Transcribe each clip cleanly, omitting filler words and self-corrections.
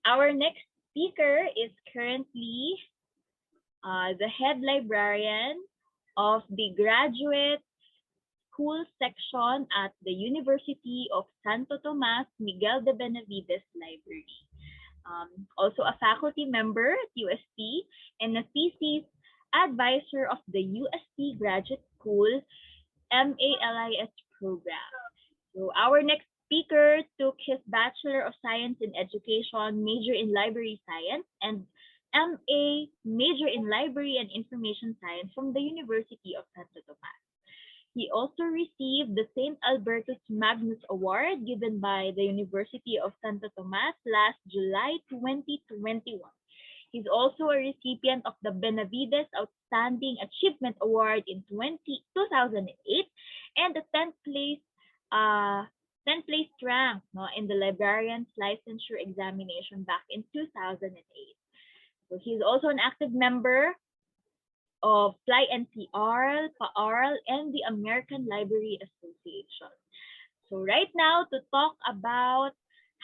Our next speaker is currently the head librarian of the graduate school section at the University of Santo Tomas Miguel de Benavides Library. Also a faculty member at UST and a thesis advisor of the UST Graduate School MALIS program. So our next speaker took his Bachelor of Science in Education, major in Library Science, and MA, major in Library and Information Science from the University of Santo Tomas. He also received the St. Albertus Magnus Award given by the University of Santo Tomas last July 2021. He's also a recipient of the Benavides Outstanding Achievement Award in 2008 and the 10th place rank in the librarian's licensure examination back in 2008. So he's also an active member of Fly NCR, PAARL, and the American Library Association. So right now, to talk about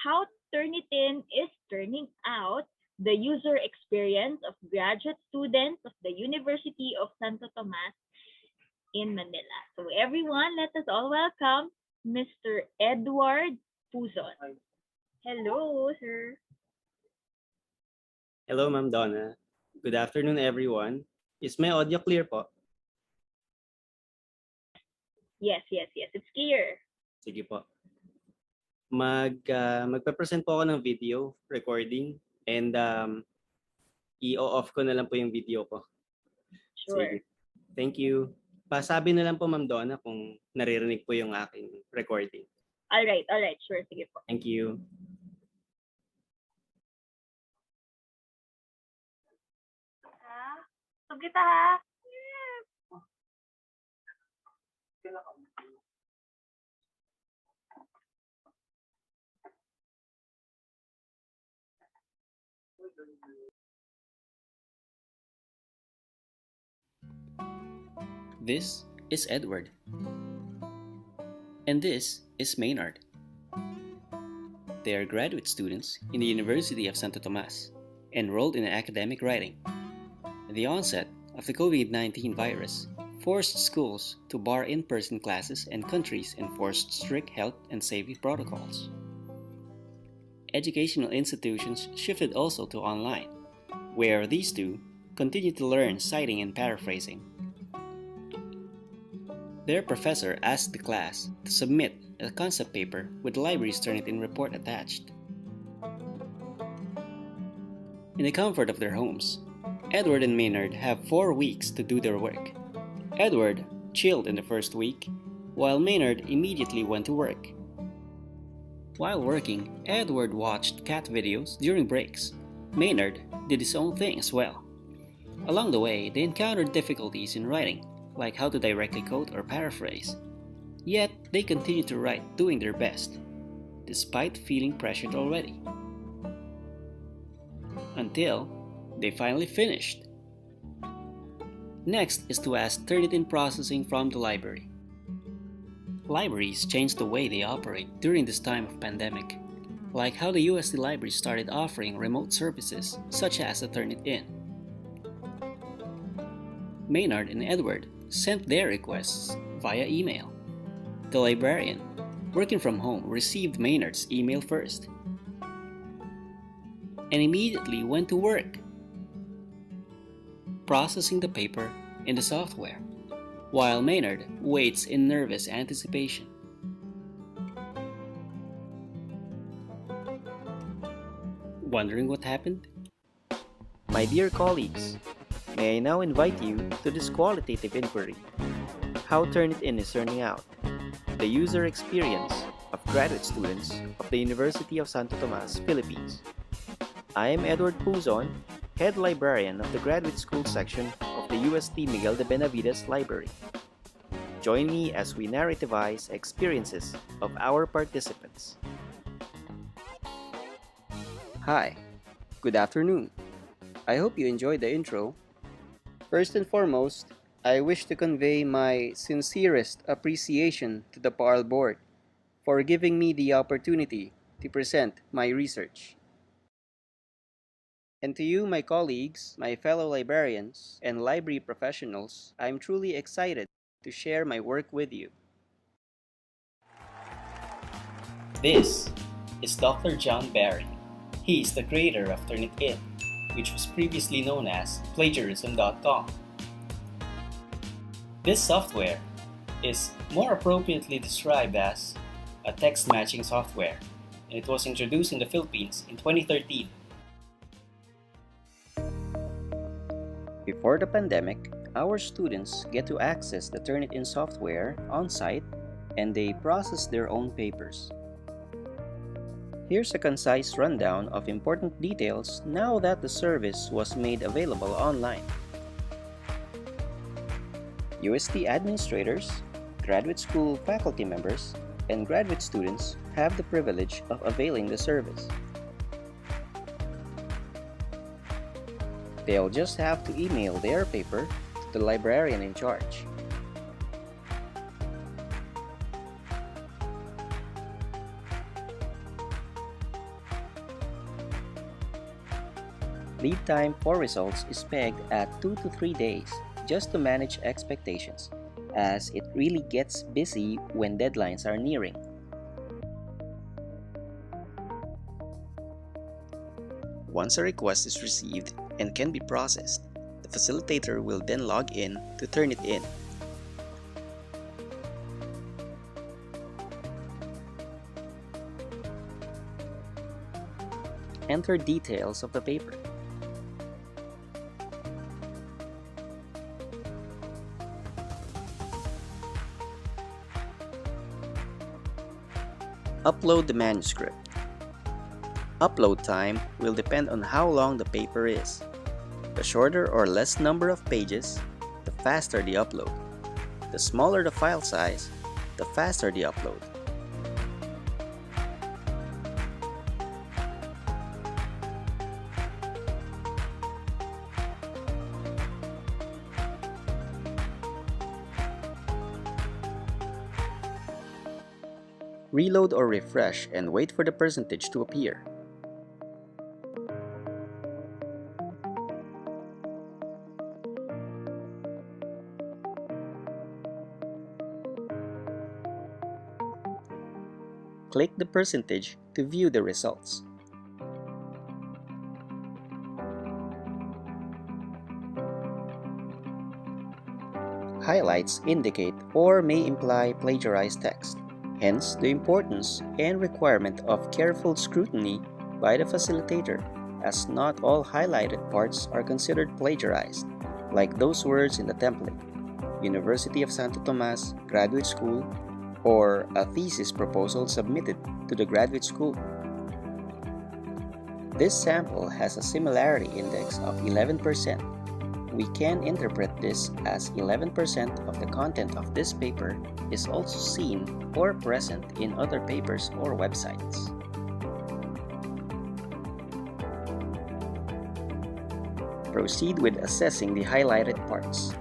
how Turnitin is turning out the user experience of graduate students of the University of Santo Tomas in Manila. So everyone, let us all welcome Mr. Edward Puzon. Hello, sir. Hello, Ma'am Donna. Good afternoon, everyone. Is my audio clear po? Yes. It's clear. Sige po. Magpe-present po ako ng video recording and i-off ko na lang po yung video ko. Sure. Sige. Thank you. Pasabi na lang po, Ma'am Donna, kung naririnig po yung aking recording. All right. Sure. Sige po. Thank you. Kita ha. This is Edward. And this is Maynard. They are graduate students in the University of Santo Tomas, enrolled in academic writing. The onset of the COVID-19 virus forced schools to bar in-person classes and countries enforced strict health and safety protocols. Educational institutions shifted also to online, where these two continue to learn citing and paraphrasing. Their professor asked the class to submit a concept paper with the library's Turnitin report attached. In the comfort of their homes, Edward and Maynard have 4 weeks to do their work. Edward chilled in the first week, while Maynard immediately went to work. While working, Edward watched cat videos during breaks. Maynard did his own thing as well. Along the way, they encountered difficulties in writing, like how to directly quote or paraphrase. Yet, they continued to write, doing their best, despite feeling pressured already. Until they finally finished. Next is to ask Turnitin processing from the library. Libraries changed the way they operate during this time of pandemic, like how the UST Library started offering remote services such as the Turnitin. Maynard and Edward sent their requests via email. The librarian, working from home, received Maynard's email first and immediately went to work, processing the paper in the software, while Maynard waits in nervous anticipation. Wondering what happened? My dear colleagues, may I now invite you to this qualitative inquiry, how Turnitin is turning out, the user experience of graduate students of the University of Santo Tomas, Philippines. I am Edward Puzon, Head Librarian of the Graduate School Section of the UST Miguel de Benavides Library. Join me as we narrativize experiences of our participants. Hi, good afternoon. I hope you enjoyed the intro. First and foremost, I wish to convey my sincerest appreciation to the PAARL board for giving me the opportunity to present my research. And to you, my colleagues, my fellow librarians, and library professionals, I'm truly excited to share my work with you. This is Dr. John Barry. He is the creator of Turnitin, which was previously known as plagiarism.com. This software is more appropriately described as a text matching software, and it was introduced in the Philippines in 2013. Before the pandemic, our students get to access the Turnitin software on-site and they process their own papers. Here's a concise rundown of important details now that the service was made available online. UST administrators, graduate school faculty members, and graduate students have the privilege of availing the service. They'll just have to email their paper to the librarian in charge. Lead time for results is pegged at 2 to 3 days, just to manage expectations, as it really gets busy when deadlines are nearing. Once a request is received and can be processed, the facilitator will then log in to turn it in. Enter details of the paper. Upload the manuscript. Upload time will depend on how long the paper is. The shorter or less number of pages, the faster the upload. The smaller the file size, the faster the upload. Reload or refresh and wait for the percentage to appear. Click the percentage to view the results. Highlights indicate or may imply plagiarized text. Hence, the importance and requirement of careful scrutiny by the facilitator, as not all highlighted parts are considered plagiarized, like those words in the template, University of Santo Tomas Graduate School, or a thesis proposal submitted to the graduate school. This sample has a similarity index of 11%. We can interpret this as 11% of the content of this paper is also seen or present in other papers or websites. Proceed with assessing the highlighted parts.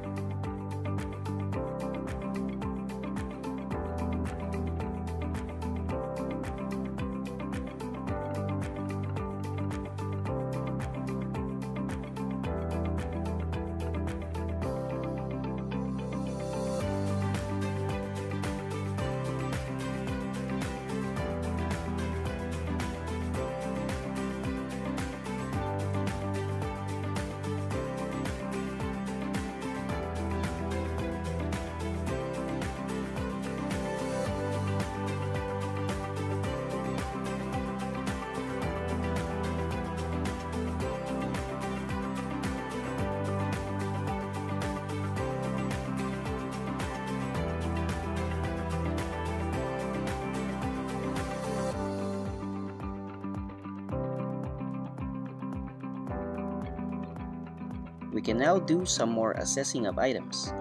We can now do some more assessing of items.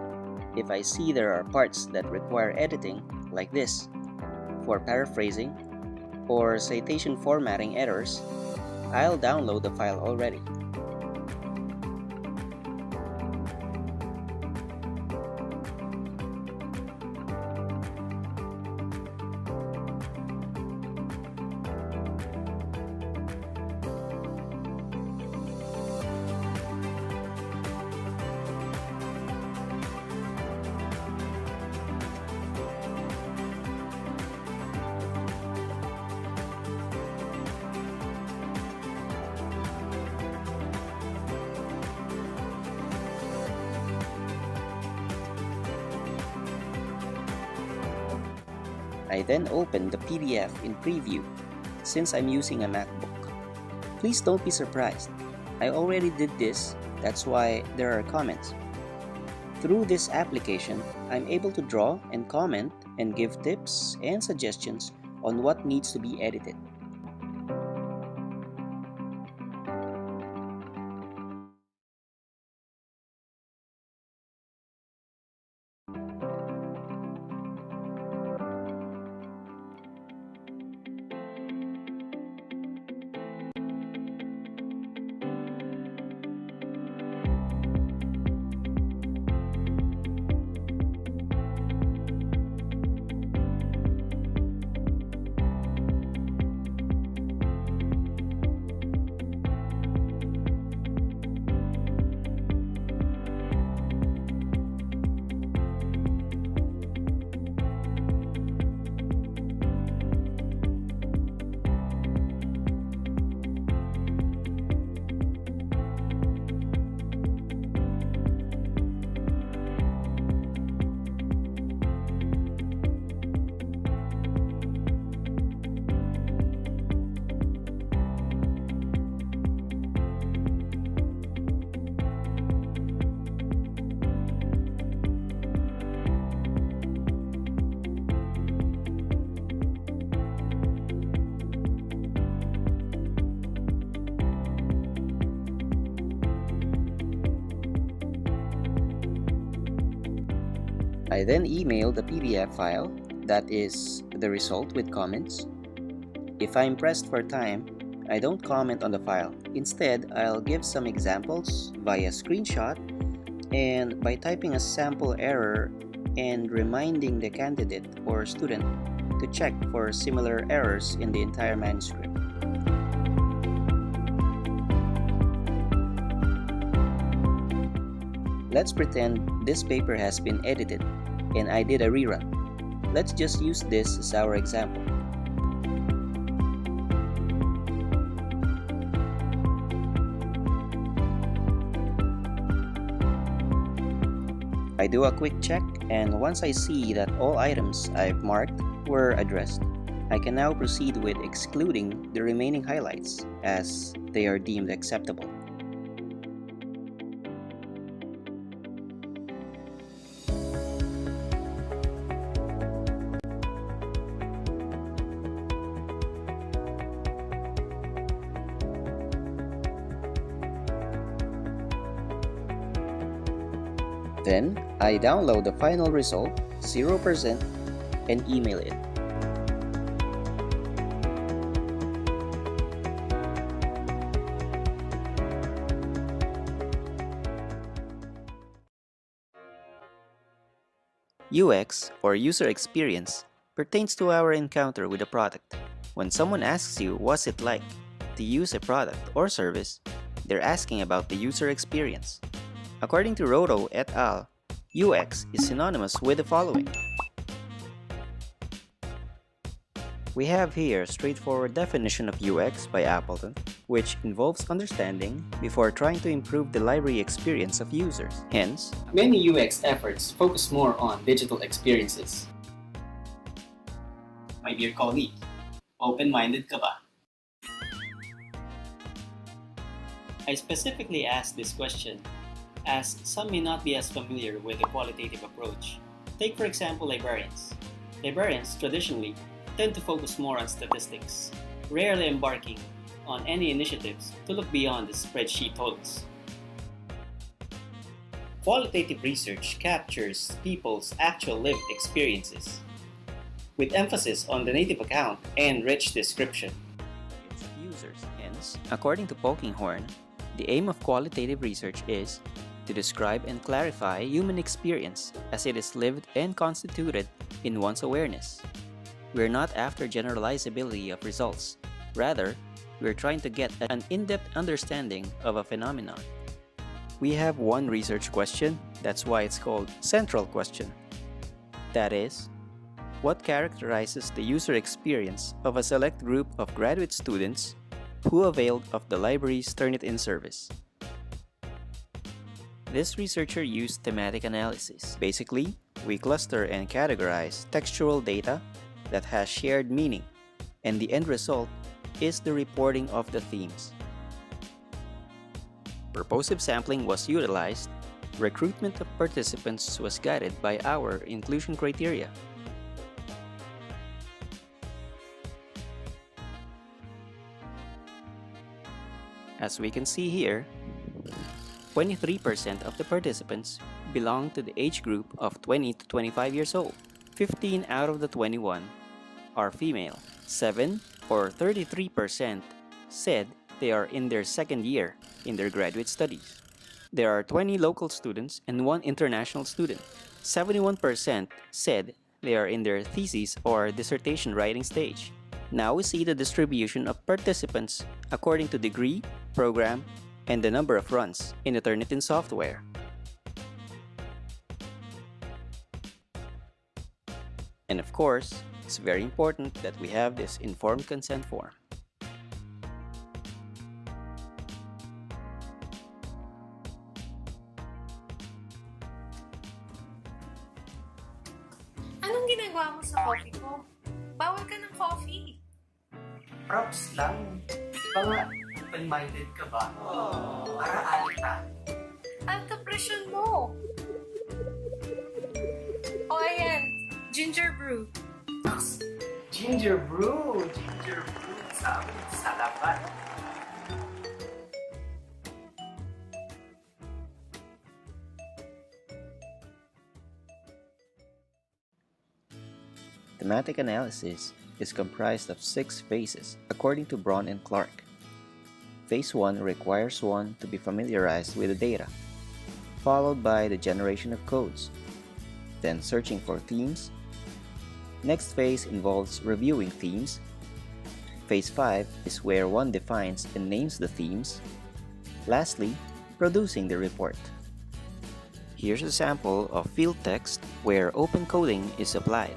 If I see there are parts that require editing, like this, for paraphrasing or citation formatting errors, I'll download the file already. I then open the PDF in preview since I'm using a MacBook. Please don't be surprised. I already did this, that's why there are comments. Through this application, I'm able to draw and comment and give tips and suggestions on what needs to be edited. I then email the PDF file, that is, the result with comments. If I'm pressed for time, I don't comment on the file. Instead, I'll give some examples via screenshot and by typing a sample error and reminding the candidate or student to check for similar errors in the entire manuscript. Let's pretend this paper has been edited and I did a rerun. Let's just use this as our example. I do a quick check, and once I see that all items I've marked were addressed, I can now proceed with excluding the remaining highlights as they are deemed acceptable. Then, I download the final result, 0%, and email it. UX, or user experience, pertains to our encounter with a product. When someone asks you what's it like to use a product or service, they're asking about the user experience. According to Roto et al., UX is synonymous with the following. We have here a straightforward definition of UX by Appleton, which involves understanding before trying to improve the library experience of users. Hence, Many UX efforts focus more on digital experiences. My dear colleague, open-minded ka ba? I specifically asked this question as some may not be as familiar with the qualitative approach. Take for example librarians. Librarians traditionally tend to focus more on statistics, rarely embarking on any initiatives to look beyond the spreadsheet totals. Qualitative research captures people's actual lived experiences, with emphasis on the native account and rich description. Users. Hence, according to Polkinghorne, the aim of qualitative research is to describe and clarify human experience as it is lived and constituted in one's awareness. We're not after generalizability of results. Rather, we're trying to get an in-depth understanding of a phenomenon. We have one research question, that's why it's called central question. That is, what characterizes the user experience of a select group of graduate students who availed of the library's Turnitin service? This researcher used thematic analysis. Basically, we cluster and categorize textual data that has shared meaning, and the end result is the reporting of the themes. Purposive sampling was utilized. Recruitment of participants was guided by our inclusion criteria. As we can see here, 23% of the participants belong to the age group of 20 to 25 years old. 15 out of the 21 are female. 7 or 33% said they are in their second year in their graduate studies. There are 20 local students and 1 international student. 71% said they are in their thesis or dissertation writing stage. Now we see the distribution of participants according to degree, program, and the number of runs in the Turnitin software. And of course, it's very important that we have this informed consent form. Anong ginagawa mo sa coffee ko? Bawal ka ng coffee. Props lang. Baka open-minded ka ba? Para alta. Alta presyon mo. O ayan, ginger brew. Ginger brew. Ginger brew. Sa amin, sa laban. Thematic analysis is comprised of 6 phases according to Braun and Clark. Phase 1 requires one to be familiarized with the data, followed by the generation of codes, then searching for themes. Next phase involves reviewing themes. Phase 5 is where one defines and names the themes. Lastly, producing the report. Here's a sample of field text where open coding is applied,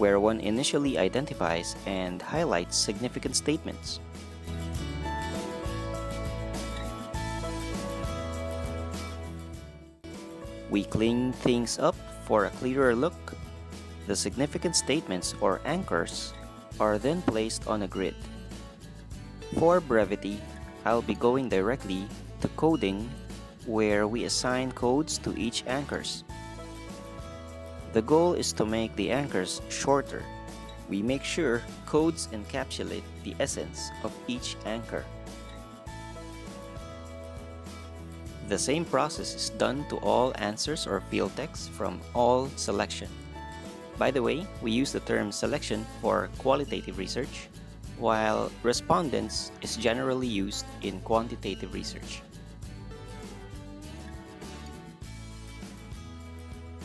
where one initially identifies and highlights significant statements. We clean things up for a clearer look. The significant statements or anchors are then placed on a grid. For brevity, I'll be going directly to coding, where we assign codes to each anchors. The goal is to make the anchors shorter. We make sure codes encapsulate the essence of each anchor. The same process is done to all answers or field text from all selection. By the way, we use the term selection for qualitative research, while respondents is generally used in quantitative research.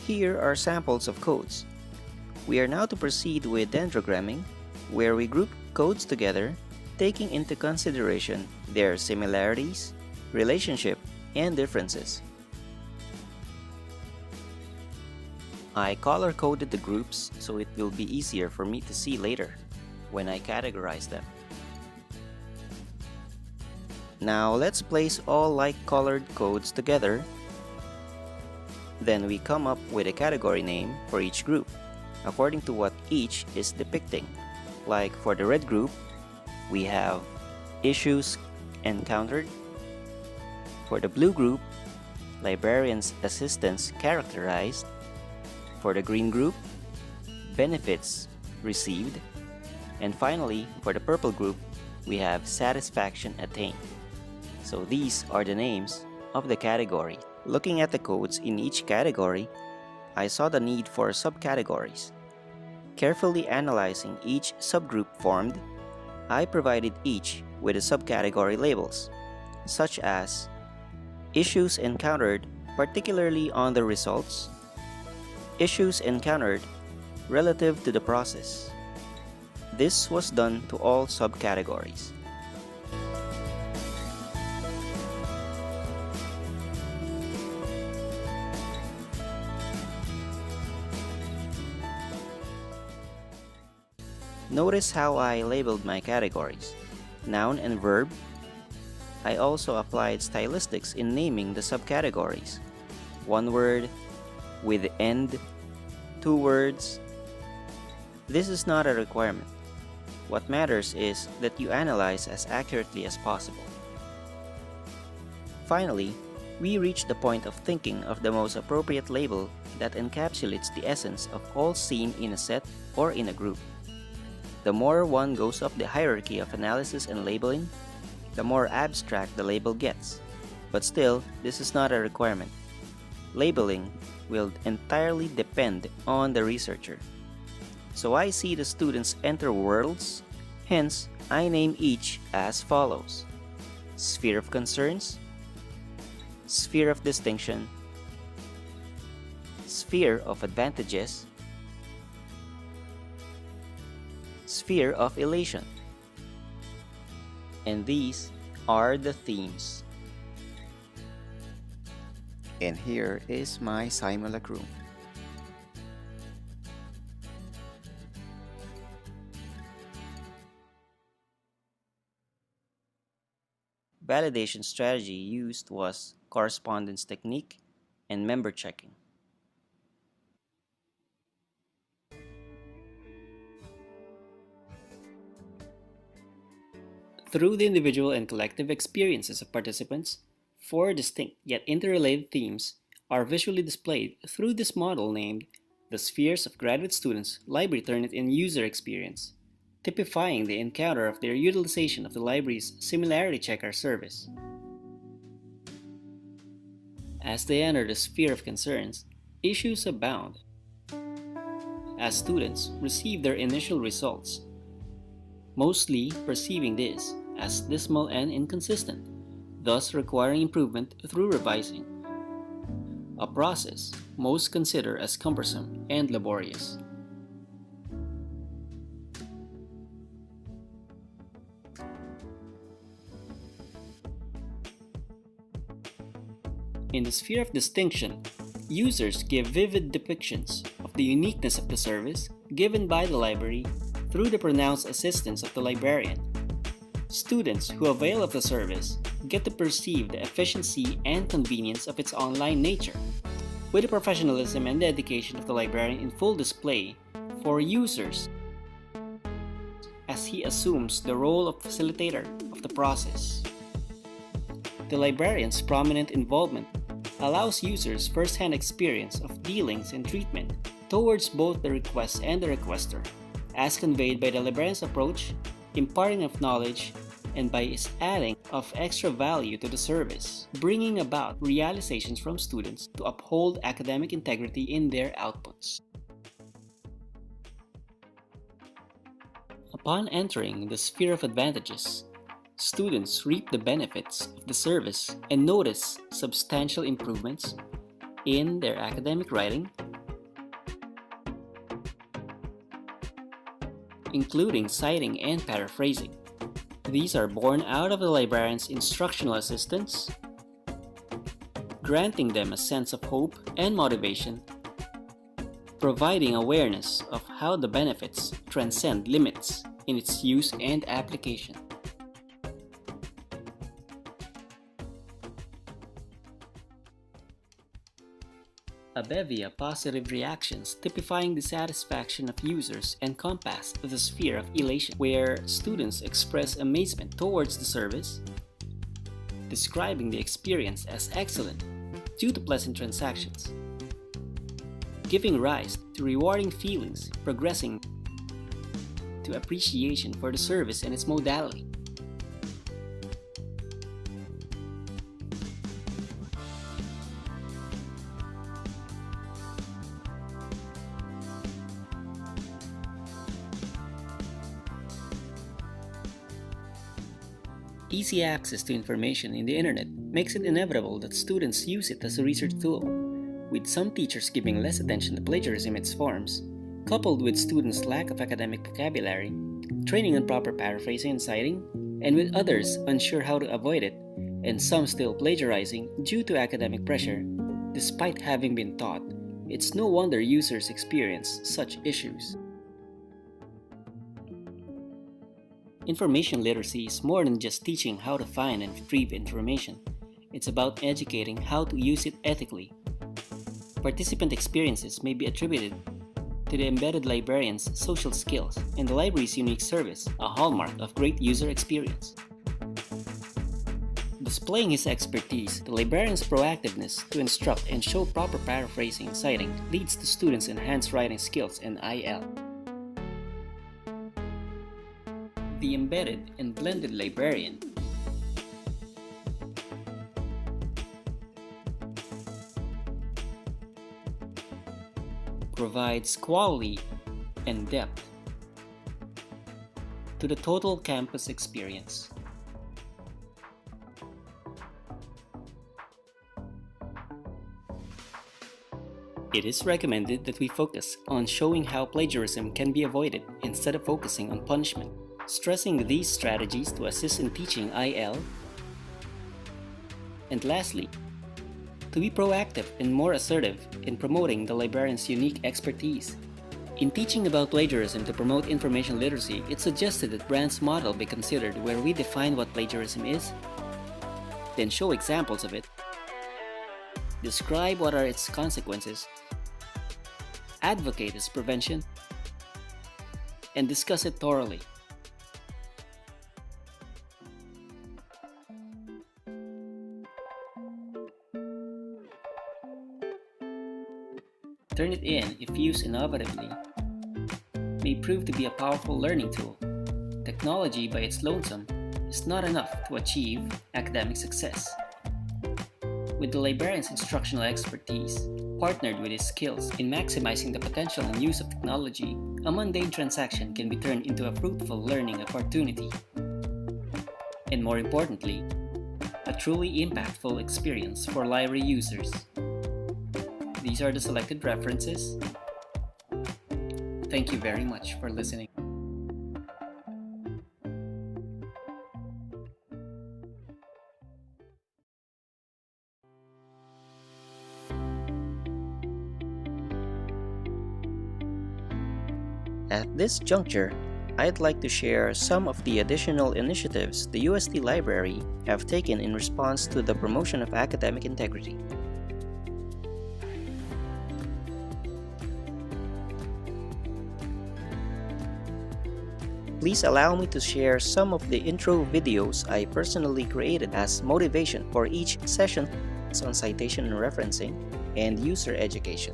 Here are samples of codes. We are now to proceed with dendrogramming, where we group codes together, taking into consideration their similarities, relationship, and differences. I color-coded the groups so it will be easier for me to see later when I categorize them. Now let's place all like-colored codes together. Then we come up with a category name for each group, according to what each is depicting. Like for the red group, we have issues encountered. For the blue group, librarian's assistance characterized. For the green group, benefits received. And finally, for the purple group, we have satisfaction attained. So these are the names of the category. Looking at the codes in each category, I saw the need for subcategories. Carefully analyzing each subgroup formed, I provided each with a subcategory labels, such as issues encountered particularly on the results, issues encountered relative to the process. This was done to all subcategories. Notice how I labeled my categories, noun and verb. I also applied stylistics in naming the subcategories. 1 word, with end, 2 words, This is not a requirement. What matters is that you analyze as accurately as possible. Finally, we reach the point of thinking of the most appropriate label that encapsulates the essence of all seen in a set or in a group. The more one goes up the hierarchy of analysis and labeling, the more abstract the label gets. But still, this is not a requirement. Labeling will entirely depend on the researcher. So I see the students enter worlds, hence I name each as follows: sphere of concerns, sphere of distinction, sphere of advantages, sphere of elation. And these are the themes. And here is my simulacrum. Validation strategy used was correspondence technique and member checking. Through the individual and collective experiences of participants, four distinct yet interrelated themes are visually displayed through this model named the Spheres of Graduate Students' Library Turnitin User Experience, typifying the encounter of their utilization of the library's Similarity Checker service. As they enter the sphere of concerns, issues abound. As students receive their initial results, mostly perceiving this as dismal and inconsistent, thus requiring improvement through revising, a process most consider as cumbersome and laborious. In the sphere of distinction, users give vivid depictions of the uniqueness of the service given by the library through the pronounced assistance of the librarian. Students who avail of the service get to perceive the efficiency and convenience of its online nature, with the professionalism and dedication of the librarian in full display for users as he assumes the role of facilitator of the process. The librarian's prominent involvement allows users first-hand experience of dealings and treatment towards both the request and the requester, as conveyed by the librarian's approach, imparting of knowledge, and by its adding of extra value to the service, bringing about realizations from students to uphold academic integrity in their outputs. Upon entering the sphere of advantages, students reap the benefits of the service and notice substantial improvements in their academic writing, including citing and paraphrasing. These are born out of the librarian's instructional assistance, granting them a sense of hope and motivation, providing awareness of how the benefits transcend limits in its use and application. A bevy of positive reactions typifying the satisfaction of users encompass the sphere of elation, where students express amazement towards the service, describing the experience as excellent due to pleasant transactions, giving rise to rewarding feelings progressing to appreciation for the service and its modality. Easy access to information in the internet makes it inevitable that students use it as a research tool, with some teachers giving less attention to plagiarism in its forms, coupled with students' lack of academic vocabulary, training on proper paraphrasing and citing, and with others unsure how to avoid it, and some still plagiarizing due to academic pressure, despite having been taught. It's no wonder users experience such issues. Information literacy is more than just teaching how to find and retrieve information. It's about educating how to use it ethically. Participant experiences may be attributed to the embedded librarian's social skills and the library's unique service, a hallmark of great user experience. Displaying his expertise, the librarian's proactiveness to instruct and show proper paraphrasing and citing leads to students' enhanced writing skills and IL. The embedded and blended librarian provides quality and depth to the total campus experience. It is recommended that we focus on showing how plagiarism can be avoided instead of focusing on punishment, stressing these strategies to assist in teaching IL. And lastly, to be proactive and more assertive in promoting the librarian's unique expertise. In teaching about plagiarism to promote information literacy, it's suggested that Brand's model be considered where we define what plagiarism is, then show examples of it, describe what are its consequences, advocate its prevention, and discuss it thoroughly. Turnitin, if used innovatively, may prove to be a powerful learning tool. Technology by its lonesome is not enough to achieve academic success. With the librarian's instructional expertise, partnered with his skills in maximizing the potential and use of technology, a mundane transaction can be turned into a fruitful learning opportunity. And more importantly, a truly impactful experience for library users. These are the selected references. Thank you very much for listening. At this juncture, I'd like to share some of the additional initiatives the UST Library have taken in response to the promotion of academic integrity. Please allow me to share some of the intro videos I personally created as motivation for each session on citation and referencing and user education.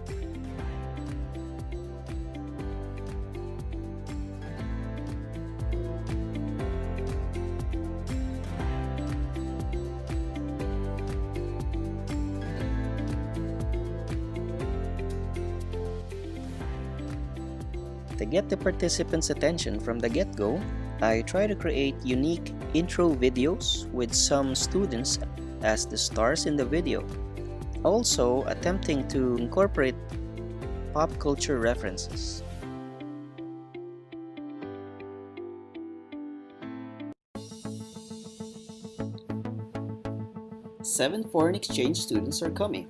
To get the participants' attention from the get-go, I try to create unique intro videos with some students as the stars in the video, also attempting to incorporate pop culture references. Seven foreign exchange students are coming,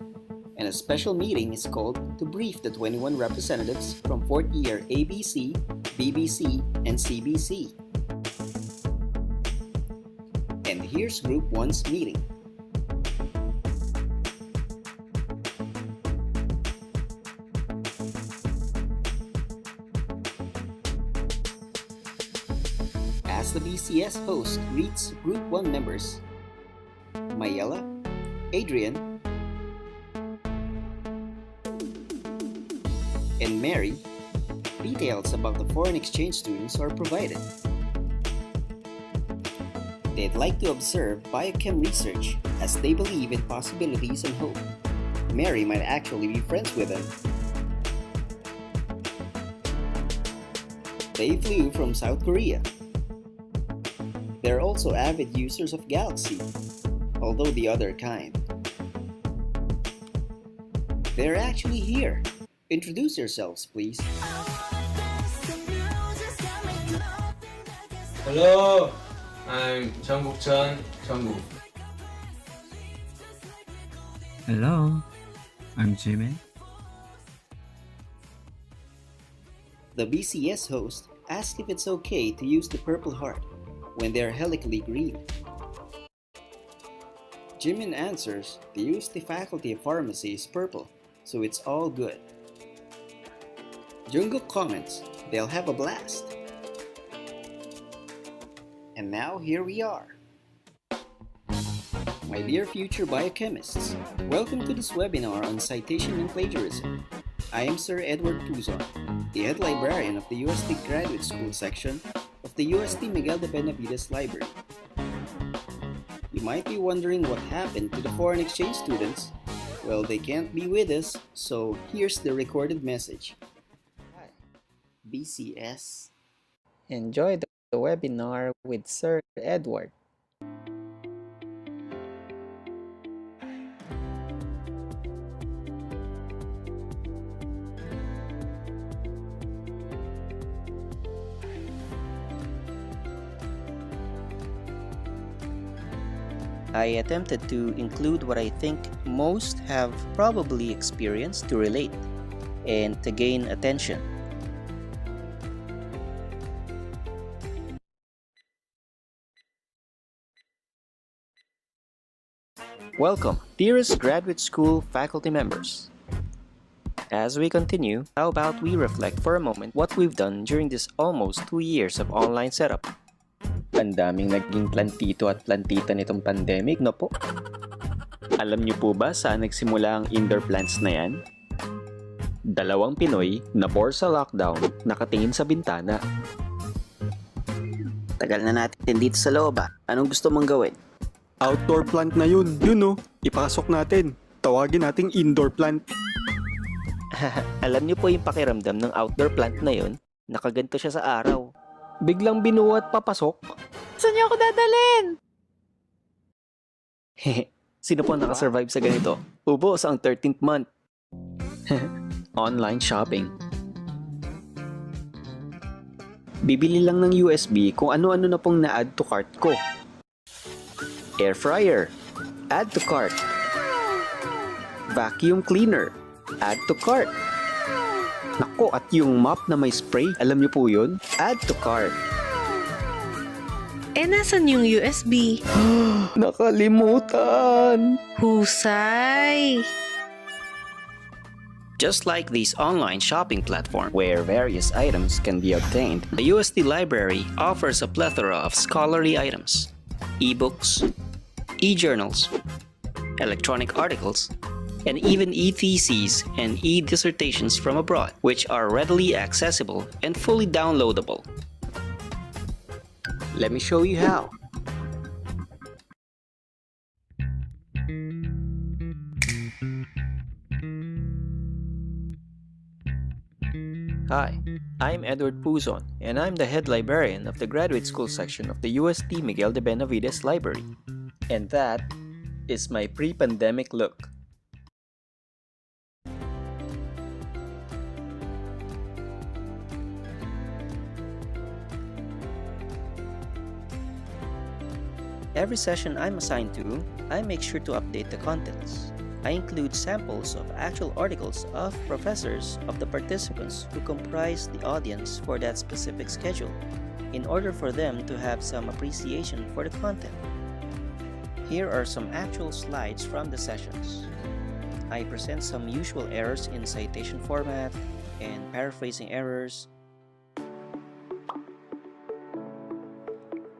and a special meeting is called to brief the 21 representatives from fourth year ABC, BBC, and CBC. And here's Group 1's meeting. As the BCS host greets Group 1 members, Mayela, Adrian, and Mary, details about the foreign exchange students are provided. They'd like to observe biochem research as they believe in possibilities and hope. Mary might actually be friends with them. They flew from South Korea. They're also avid users of Galaxy, although the other kind. They're actually here. Introduce yourselves, please. Hello, I'm Chan, Changguk. Hello, I'm Jimin. The BCS host asks if it's okay to use the Purple Heart when they're helically green. Jimin answers to use the Faculty of Pharmacy is purple, so it's all good. Jungkook comments, they'll have a blast. And now here we are. My dear future biochemists, welcome to this webinar on citation and plagiarism. I am Sir Edward Puzon, the head librarian of the UST Graduate School section of the UST Miguel de Benavides Library. You might be wondering what happened to the foreign exchange students. Well, they can't be with us, so here's the recorded message. Hi, BCS. Enjoy the webinar with Sir Edward. I attempted to include what I think most have probably experienced to relate and to gain attention. Welcome, dearest graduate school faculty members. As we continue, how about we reflect for a moment what we've done during this almost 2 years of online setup? Ang daming naging plantito at plantita nitong pandemic, no po? Alam niyo po ba saan nagsimula ang indoor plants na yan? Dalawang Pinoy na bore sa lockdown nakatingin sa bintana. Tagal na natin dito sa loob ah. Anong gusto mong gawin? Outdoor plant na yun. Yun no, ipasok natin. Tawagin nating indoor plant. Alam niyo po yung pakiramdam ng outdoor plant na yun? Nakaganto siya sa araw. Biglang binuhat papasok. Saan niyo ako dadalhin? Sino po nakasurvive sa ganito? Ubos ang 13th month. Online shopping. Bibili lang ng USB kung ano-ano na pong na-add to cart ko. Air fryer, add to cart. Vacuum cleaner, add to cart. Nako, at yung mop na may spray, alam niyo po yun? Add to cart. Nasan yung USB? Nakalimutan! Husay! Just like these online shopping platforms where various items can be obtained, the UST Library offers a plethora of scholarly items, ebooks, e-journals, electronic articles, and even e-theses and e-dissertations from abroad, which are readily accessible and fully downloadable. Let me show you how. Hi, I'm Edward Puzon, and I'm the head librarian of the graduate school section of the UST Miguel de Benavides Library. And that is my pre-pandemic look. Every session I'm assigned to, I make sure to update the contents. I include samples of actual articles of professors of the participants who comprise the audience for that specific schedule, in order for them to have some appreciation for the content. Here are some actual slides from the sessions. I present some usual errors in citation format and paraphrasing errors,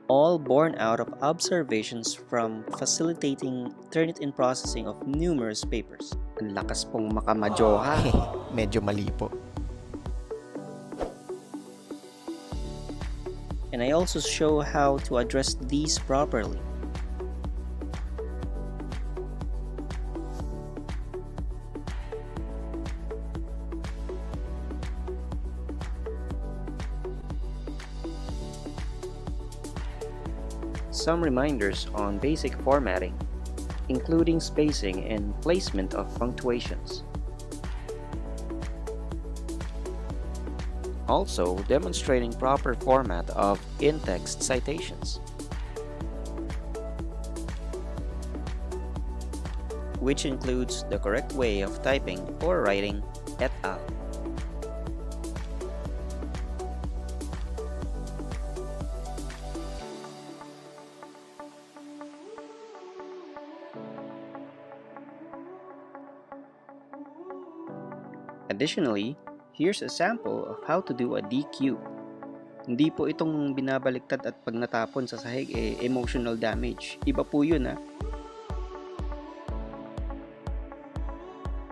all born out of observations from facilitating Turnitin processing of numerous papers. Ang lakas pong makamadyoha. Medyo mali po. And I also show how to address these properly. Some reminders on basic formatting, including spacing and placement of punctuations. Also, demonstrating proper format of in-text citations, which includes the correct way of typing or writing et al. Additionally, Here's a sample of how to do a DQ. Hindi po itong binabaliktad at pag natapon sa sahig emotional damage. Iba po yun ha.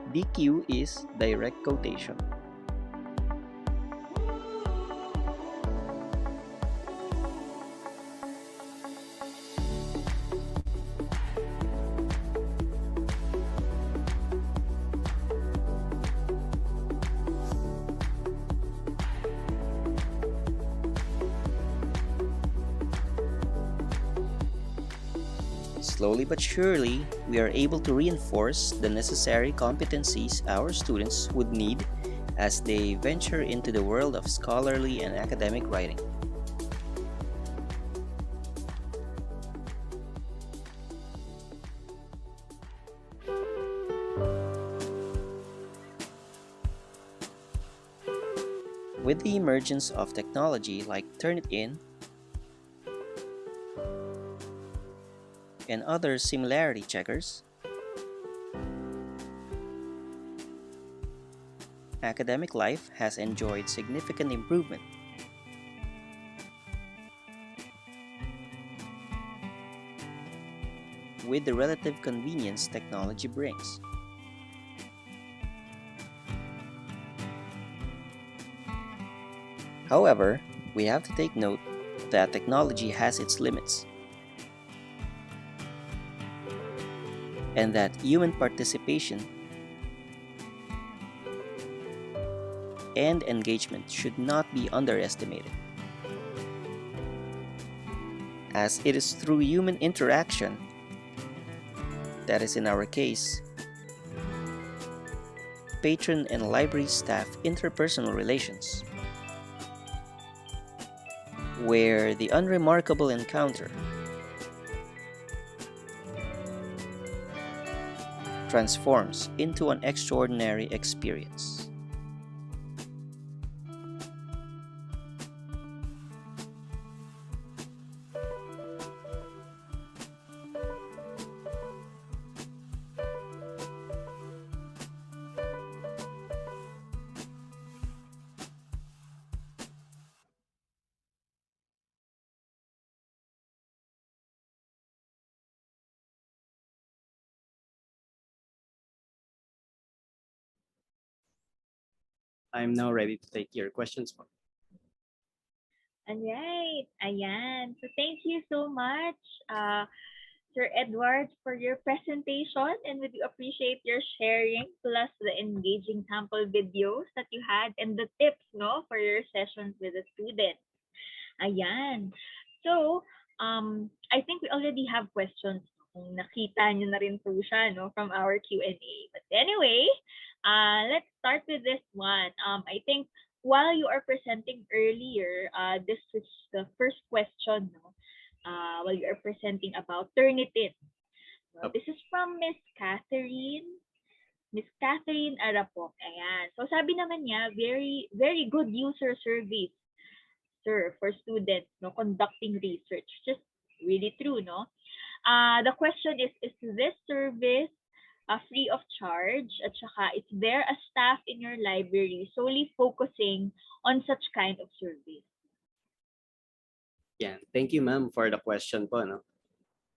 DQ is direct quotation. Slowly but surely, we are able to reinforce the necessary competencies our students would need as they venture into the world of scholarly and academic writing. With the emergence of technology like Turnitin and other similarity checkers, academic life has enjoyed significant improvement. With the relative convenience technology brings. However, we have to take note that technology has its limits, and that human participation and engagement should not be underestimated, as it is through human interaction, that is in our case, patron and library staff interpersonal relations, where the unremarkable encounter transforms into an extraordinary experience. I'm now ready to take your questions po. Alright, ayan. So thank you so much, Sir Edward, for your presentation, and we do appreciate your sharing, plus the engaging sample videos that you had and the tips, no, for your sessions with the students. Ayan. So, I think we already have questions. Kung nakita nyo na rin po siya, no, from our Q&A. But anyway, let's start with this one. I think while you are presenting earlier, this is the first question, no, while you are presenting about Turnitin. So, this is from Miss Catherine Arapok. Ayan. So sabi naman niya, very, very good user service, sir, for students, no, conducting research. Just really true, no? The question is this service free of charge? At saka, is there a staff in your library solely focusing on such kind of service? Yan. Thank you, ma'am, for the question po. No?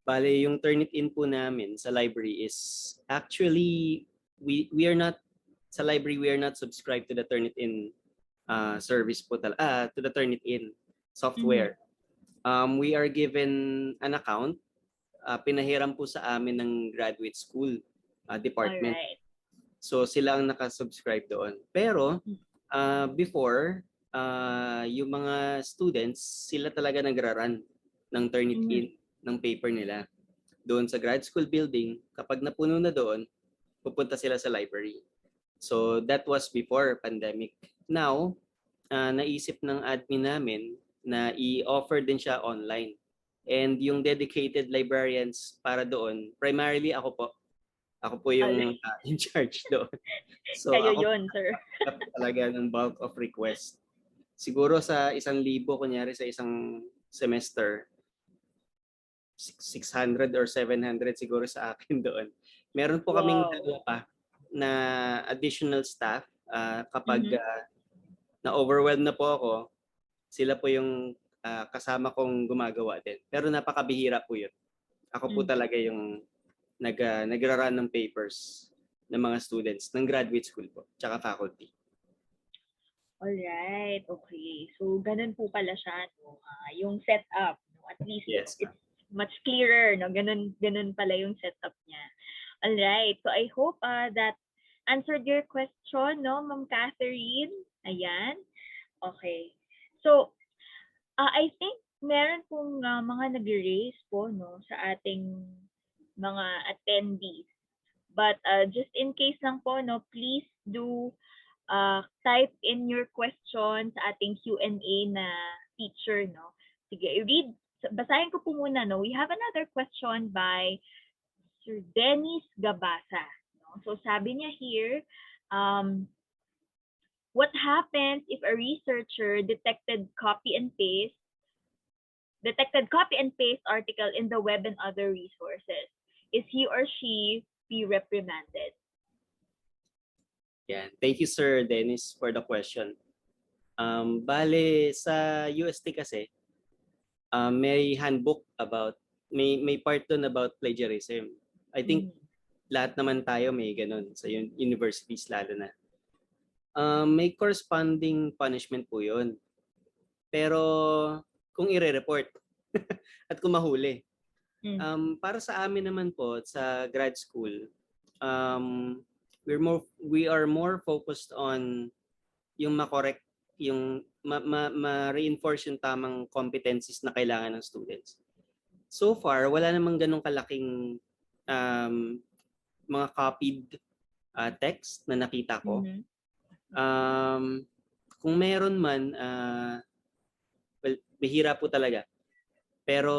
Bale, yung Turnitin po namin sa library is actually, we are not, sa library, we are not subscribed to the Turnitin service po to the Turnitin software. We are given an account, pinahiram po sa amin ng graduate school department. Alright. So sila ang nakasubscribe doon. Pero before, yung mga students, sila talaga nagra-run ng Turnitin ng paper nila. Doon sa grad school building, kapag napuno na doon, pupunta sila sa library. So that was before pandemic. Now, naisip ng admin namin na i-offer din siya online. And yung dedicated librarians para doon, primarily ako po. Ako po yung in charge doon. So kayo ako yun, sir. Talaga ng bulk of request. Siguro sa 1,000, kunyari sa isang semester, 600 or 700 siguro sa akin doon. Meron po kaming dalawa pa na additional staff kapag na-overwhelmed na po ako, sila po yung kasama kong gumagawa din. Pero napakabihira po yun. Ako po talaga yung nagra-run ng papers ng mga students ng graduate school po, tsaka faculty. Alright, okay. So, ganun po pala siya, no? Yung setup, no? At least Yes. it's much clearer, no? Ganun pala yung setup niya. Alright, so I hope that answered your question, no, Ma'am Catherine? Ayan. Okay. So, I think meron pong mga nag-raise po, no, sa ating mga attendees. But just in case lang po, no, please do type in your question sa ating Q&A na feature, no? Sige, basahin ko po muna, no? We have another question by Sir Dennis Gabasa. No? So sabi niya here, what happens if a researcher detected copy and paste article in the web and other resources? Is he or she be reprimanded? Yan. Thank you, Sir Dennis, for the question. Bale, sa UST kasi, may handbook about, may part doon about plagiarism. I think lahat naman tayo may ganun sa universities lalo na. May corresponding punishment po yun. Pero kung ire-report at kung mahuli. Para sa amin naman po sa grad school, we are more focused on yung ma-correct, yung ma-reinforce yung tamang competencies na kailangan ng students. So far, wala namang ganong kalaking mga copied text na nakita ko. Kung meron man, well, bihira po talaga. Pero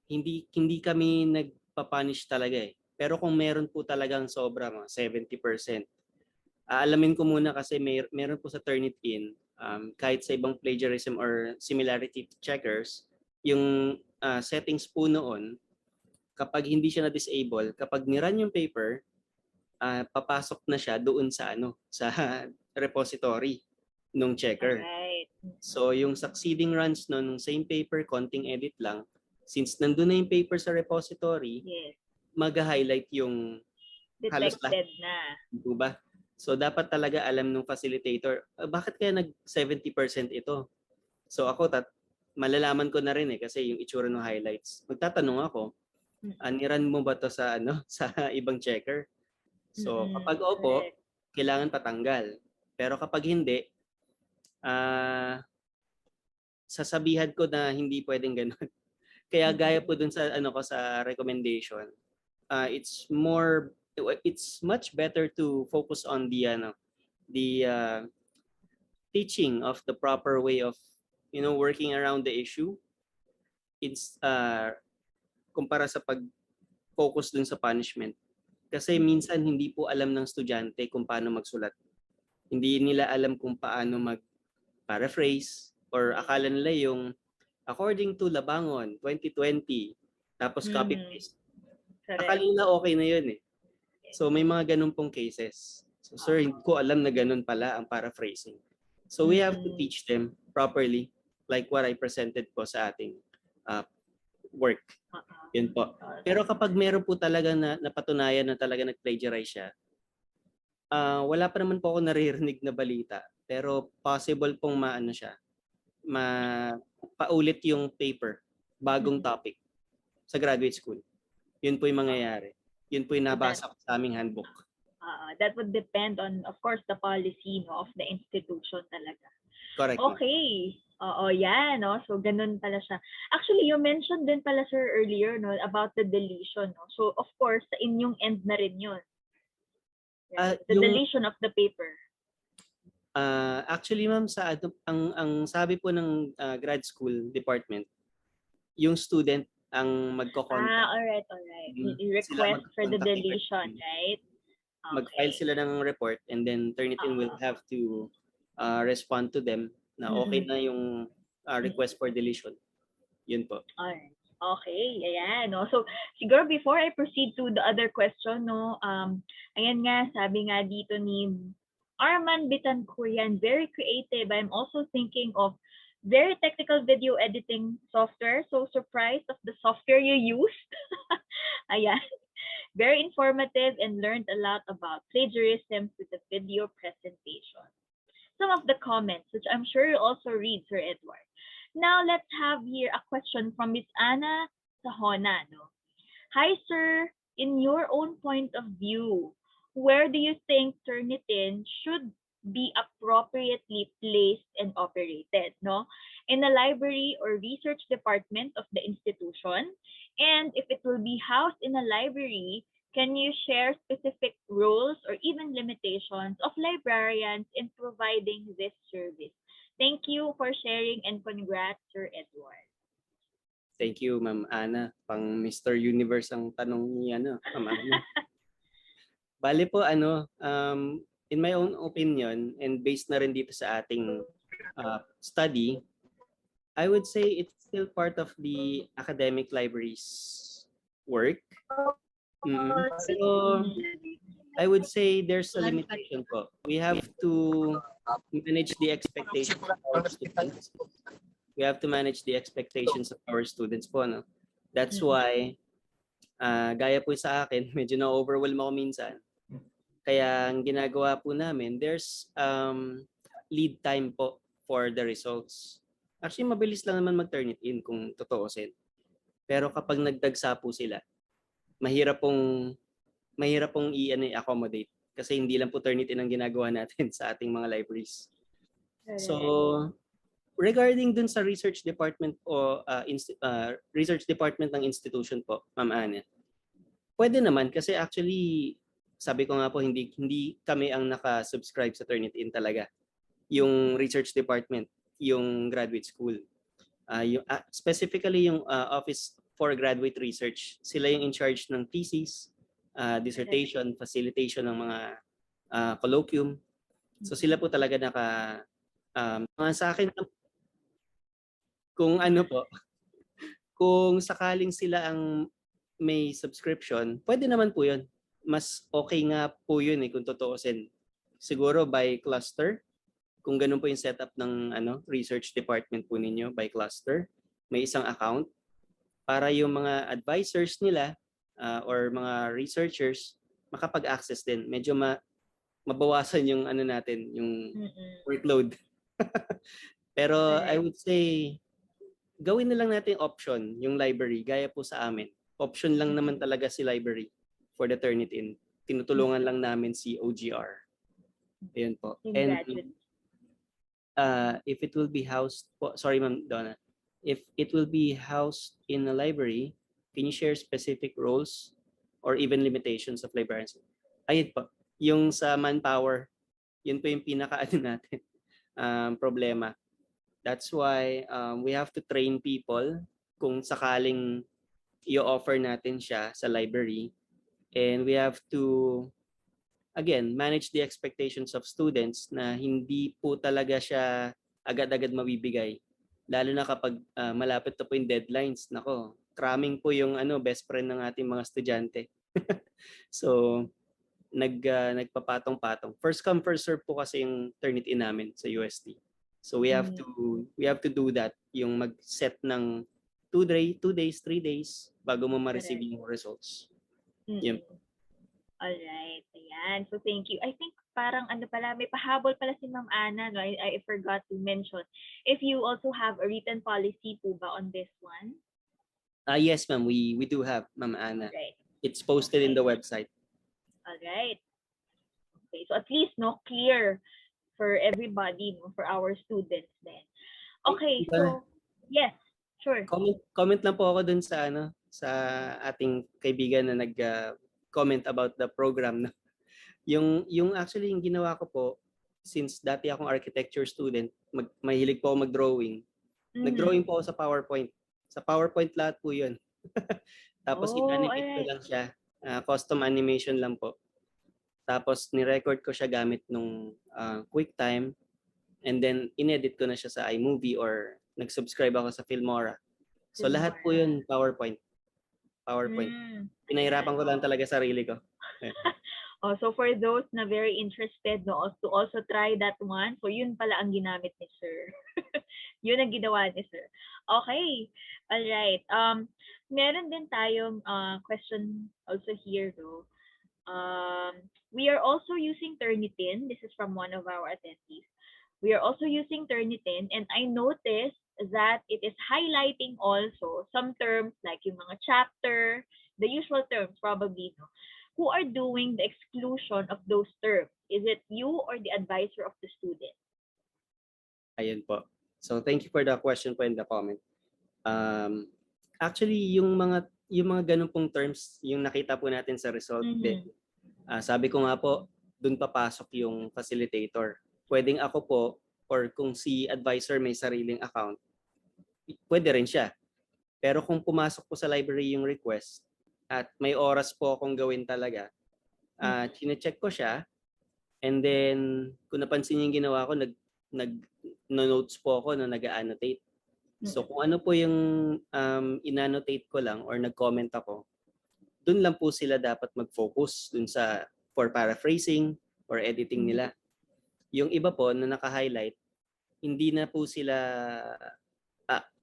hindi kami nagpa-punish talaga eh. Pero kung meron po talagang sobra, 70%, aalamin ko muna kasi meron po sa Turnitin, kahit sa ibang plagiarism or similarity checkers, yung settings po noon, kapag hindi siya na-disable, kapag nirun yung paper, papasok na siya doon sa sa repository nung checker. Right. So yung succeeding runs nung same paper, konting edit lang, since nandun na yung paper sa repository, yes, mag-highlight yung halos lahat. detected na. Diba? So dapat talaga alam ng facilitator, bakit kaya nag 70% ito? So ako malalaman ko na rin eh kasi yung itsura ng highlights. Magtatanong ako, niran mo ba to sa sa ibang checker? So kapag opo, kailangan patanggal. Pero kapag hindi, sasabihan ko na hindi pwedeng ganun. Kaya gaya po dun sa ko sa recommendation, it's much better to focus on the teaching of the proper way of working around the issue. It's kumpara sa pag-focus dun sa punishment. Kasi minsan hindi po alam ng estudyante kung paano magsulat. Hindi nila alam kung paano mag-paraphrase or akala nila yung according to Labangon 2020 tapos copy paste. Akala nila okay na yun eh. So may mga ganun pong cases. So sir, hindi ko alam na ganun pala ang paraphrasing. So we have to teach them properly like what I presented po sa ating work. Yun po. Pero kapag meron po talaga na napatunayan na talaga nag-plagiarize siya, wala pa naman po ako naririnig na balita. Pero possible pong paulit yung paper, bagong topic sa graduate school. Yun po yung mangyayari. Yun po yung nabasa ko sa aming handbook. That would depend on, of course, the policy of the institution talaga. Correct. Okay. Oo, yan, no? So, ganun pala siya. Actually, you mentioned din pala, sir, earlier, no, about the deletion, no? So, of course, sa inyong end na rin yun. Right? The deletion of the paper. Actually, ma'am, ang sabi po ng grad school department, yung student ang magko-contact. Alright. Request for the deletion, right? Okay. Mag-file sila ng report and then Turnitin will have to respond to them na okay na yung request for deletion. Yun po. Alright. Okay, ayan, no. So, siguro before I proceed to the other question, no, ayan nga, sabi nga dito ni Arman Bitancourian, very creative. I'm also thinking of very technical video editing software. So surprised of the software you used. Ayan. Very informative and learned a lot about plagiarism with the video presentation. Some of the comments, which I'm sure you also read, Sir Edward. Now let's have here a question from Miss Anna Sahona. No? Hi, sir. In your own point of view, where do you think Turnitin should be appropriately placed and operated? No, in a library or research department of the institution, and if it will be housed in a library, can you share specific roles or even limitations of librarians in providing this service? Thank you for sharing and congrats, Sir Edward. Thank you, Ma'am Ana. Pang Mr. Universe ang tanong ni Ma'am Ana. Bale po in my own opinion and based na rin dito sa ating study, I would say it's still part of the academic library's work. Pero I would say there's a limitation po. We have to manage the expectations of our students. We have to manage the expectations of our students po. No? That's why, gaya po sa akin, medyo na-overwhelm ako minsan. Kaya ang ginagawa po namin, there's lead time po for the results. Actually, mabilis lang naman mag-turn it in kung totoosin. Pero kapag nagdagsa po sila, mahirap pong i-accommodate kasi hindi lang po turn it in ang ginagawa natin sa ating mga libraries. So, regarding dun sa research department o research department ng institution po, Ma'am Ana, pwede naman kasi actually sabi ko nga po hindi kami ang naka-subscribe sa Turnitin talaga. Yung research department, yung graduate school. Specifically yung Office for Graduate Research, sila yung in charge ng thesis, dissertation, facilitation ng mga colloquium. So sila po talaga sa akin kung kung sakaling sila ang may subscription, pwede naman po 'yun. Mas okay nga po 'yun kung totoosin. Siguro by cluster, kung ganun po yung setup ng research department po ninyo by cluster, may isang account para yung mga advisors nila or mga researchers makapag-access din. Medyo mabawasan yung yung workload. Pero I would say gawin na lang natin option yung library gaya po sa amin. Option lang naman talaga si library for the Turnitin. Tinutulungan lang namin si OGR. Ayun po. And if it will be housed po, sorry Ma'am Donna, if it will be housed in a library, can you share specific roles or even limitations of librarians? Ayun po. Yung sa manpower, yun po yung natin problema. That's why we have to train people kung sakaling i-offer natin siya sa library. And we have to, again, manage the expectations of students na hindi po talaga siya agad-agad mabibigay. Lalo na kapag malapit na po yung deadlines. Nako, cramming po yung best friend ng ating mga estudyante. So, nagpapatong-patong. First come, first serve po kasi yung Turnitin namin sa UST. So we have to do that, yung mag-set ng 2 days, 3 days bago mo ma-receive yung results. Yun. Alright, ayan. So thank you. I think parang may pahabol pala si Ma'am Ana, no? I forgot to mention. If you also have a written policy po ba on this one? Yes, ma'am. We do have, Ma'am Ana. Right. It's posted in the website. Alright. Okay, so at least clear for everybody, for our students then. Okay, so yes, sure. Comment lang po ako dun sa sa ating kaibigan na nag-comment about the program. Yung actually yung ginawa ko po, since dati akong architecture student, mahilig po ako mag-drawing. Nag-drawing po ako sa PowerPoint. Sa PowerPoint lahat po 'yun. Tapos in-animate ko lang siya. Custom animation lang po. Tapos ni-record ko siya gamit nung QuickTime, and then in-edit ko na siya sa iMovie or nag-subscribe ako sa Filmora. So lahat po 'yun PowerPoint. Pinahirapan ko lang talaga sarili ko. So for those na very interested no, to also try that one, so yun pala ang ginamit ni Sir. Yun ang ginawa ni Sir. Okay. All right. Meron din tayong question also here, no. We are also using Turnitin. This is from one of our attendees. We are also using Turnitin, and I noticed that it is highlighting also some terms like yung mga chapter, the usual terms probably, no? Who are doing the exclusion of those terms? Is it you or the advisor of the student? Ayun po. So thank you for the question po and the comment. Actually, yung mga ganun pong terms, yung nakita po natin sa result din. Sabi ko nga po, dun papasok yung facilitator. Pwedeng ako po, or kung si advisor may sariling account, pwede rin siya. Pero kung pumasok po sa library yung request, at may oras po akong gawin talaga, chine-check ko siya, and then kung napansin niyo yung ginawa ko, nag-notes po ako na nag-annotate. So kung ano po yung in-annotate ko lang or nag-comment ako, dun lang po sila dapat mag-focus dun sa for paraphrasing or editing nila. Yung iba po na naka-highlight, hindi na po sila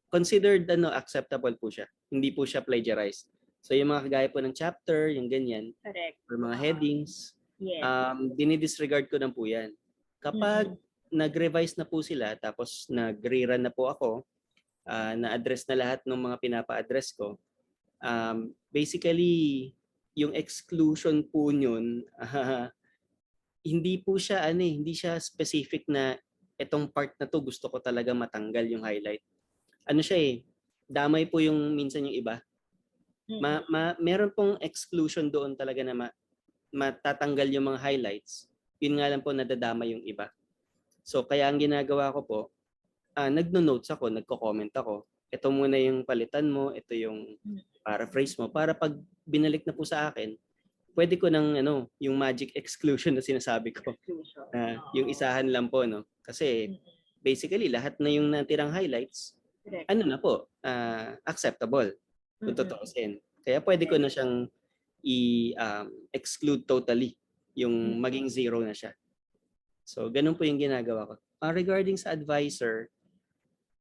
considered acceptable po siya. Hindi po siya plagiarized. So yung mga kagaya po ng chapter, yung ganyan, correct, or mga headings, yes, dinidisregard ko na po yan. Kapag nag-revise na po sila, tapos nag-rerun na po ako, na-address na lahat ng mga pinapa-address ko, basically, yung exclusion po yun, hindi po siya, hindi siya specific na itong part na to gusto ko talaga matanggal yung highlight. Ano siya damay po yung minsan yung iba. Meron pong exclusion doon talaga na matatanggal yung mga highlights. Yun nga lang po nadadama yung iba. So kaya ang ginagawa ko po, nagno-notes ako, nagko-comment ako. Ito muna yung palitan mo, ito yung paraphrase mo para pag binalik na po sa akin, pwede ko ng yung magic exclusion na sinasabi ko. Yung isahan lang po, no? Kasi basically lahat na yung natirang highlights, na po, acceptable. Kung tutuusin. Kaya pwede ko na siyang i-exclude totally, yung maging zero na siya. So, ganun po yung ginagawa ko. Regarding sa advisor,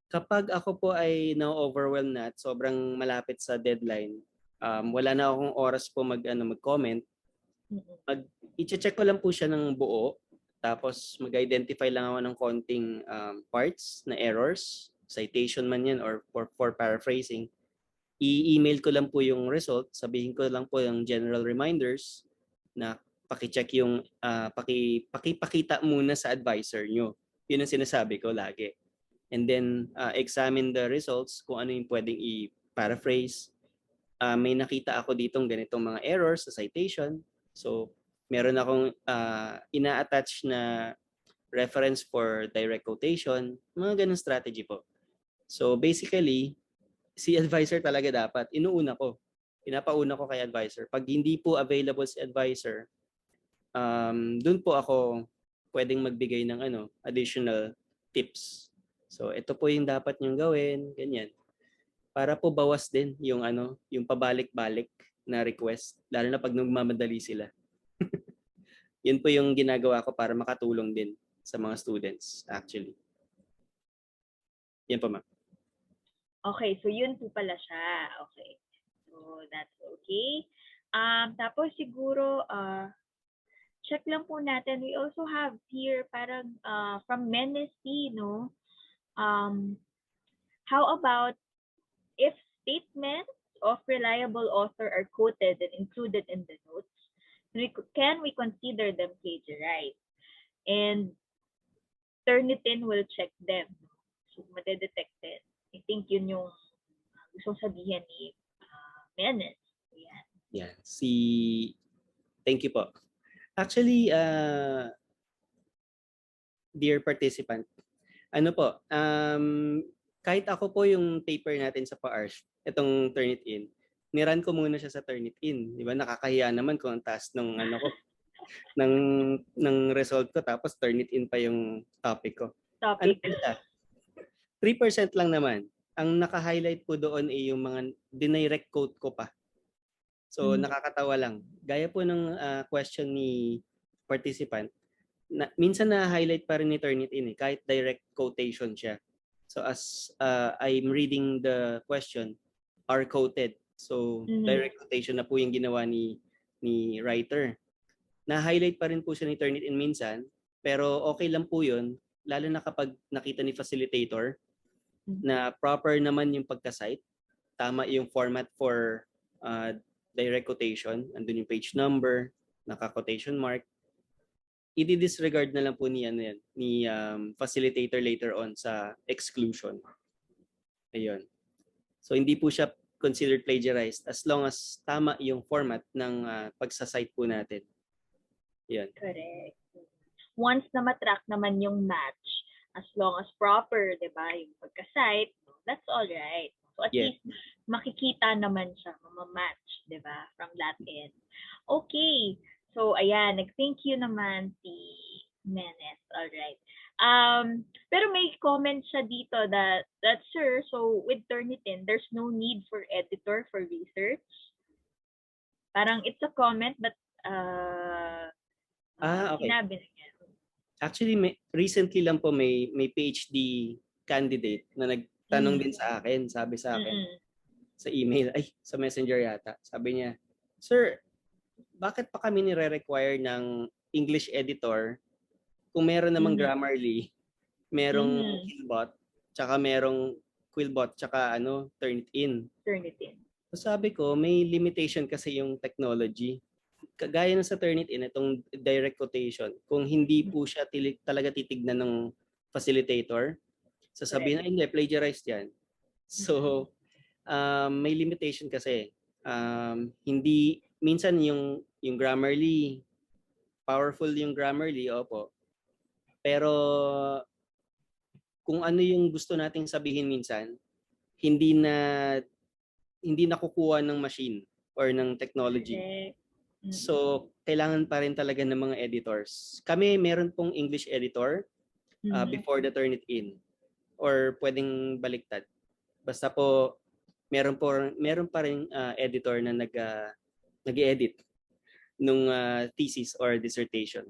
kapag ako po ay na-overwhelm na at sobrang malapit sa deadline, wala na akong oras po mag-comment, i-check ko lang po siya ng buo, tapos mag-identify lang ako ng konting parts na errors, citation man yan or for paraphrasing, i-email ko lang po yung result, sabihin ko lang po yung general reminders na paki-check yung pakipakita muna sa advisor nyo. Yun ang sinasabi ko lagi. And then examine the results kung ano yung pwedeng i-paraphrase. May nakita ako ditong ganitong mga errors sa citation. So meron akong ina-attach na reference for direct quotation, mga ganung strategy po. So basically, si advisor talaga dapat, pinapauna ko kay advisor. Pag hindi po available si advisor, dun po ako pwedeng magbigay ng additional tips. So ito po yung dapat niyong gawin, ganyan. Para po bawas din yung yung pabalik-balik na request, lalo na pag nagmamadali sila. Yun po yung ginagawa ko para makatulong din sa mga students actually. Yan po, ma'am. Okay, so yun po pala siya. Okay. So that's okay. Tapos siguro check lang po natin. We also have here parang from Menesi, no? How about if statements of reliable author are quoted and included in the notes, can we consider them plagiarized? And Turnitin will check them. So madedetected. I think yun yung gusto sabihin ni Menes. Yeah. Thank you po. Actually, dear participant, kahit ako po yung paper natin sa PAARS, itong Turnitin, niran ko muna siya sa Turnitin. Di ba? Nakakahiya naman kung ang taas ng ng result ko, tapos Turnitin pa yung topic ko. Topic. 3% lang naman. Ang naka-highlight po doon ay yung mga dinirect quote ko pa So nakakatawa lang. Gaya po ng question ni participant, minsan na-highlight pa rin ni Turnitin kahit direct quotation siya. So as I'm reading the question, are quoted. So direct quotation na po yung ginawa ni writer. Na-highlight pa rin po siya ni Turnitin minsan, pero okay lang po yun, lalo na kapag nakita ni facilitator na proper naman yung pagka-cite, tama yung format for direct quotation, andun yung page number, naka-quotation mark, i-disregard na lang po ni facilitator later on sa exclusion. Ayun. So hindi po siya considered plagiarized as long as tama yung format ng pagsa-cite po natin. Yan. Correct. Once na matrack naman yung match, as long as proper, di ba, yung pagka-cite, that's all right. So at least makikita naman siya, match, di ba, from that end. Okay. So ayan, nag-thank you naman si Menes. All right. Pero may comment siya dito that sir, so with Turnitin, there's no need for editor for research. Parang it's a comment but okay. Sinabi na niya. Actually, recently lang po may PhD candidate na nagtanong din sa akin, sabi sa akin sa email, sa messenger yata. Sabi niya, "Sir, bakit pa kami nire-require ng English editor kung meron namang Grammarly, merong Quillbot, tsaka Turnitin?" So sabi ko, may limitation kasi yung technology. Kagaya ng sa Turnitin, itong direct quotation, kung hindi po siya talaga titignan ng facilitator, sasabihin na, hindi, plagiarized yan. So, may limitation kasi. Hindi, minsan yung Grammarly, powerful yung Grammarly, opo. Pero, kung ano yung gusto nating sabihin minsan, hindi nakukuha ng machine or ng technology. So, kailangan pa rin talaga ng mga editors. Kami, meron pong English editor before the Turnitin. Or pwedeng baliktad. Basta po, meron pa rin editor na nag-edit nung thesis or dissertation.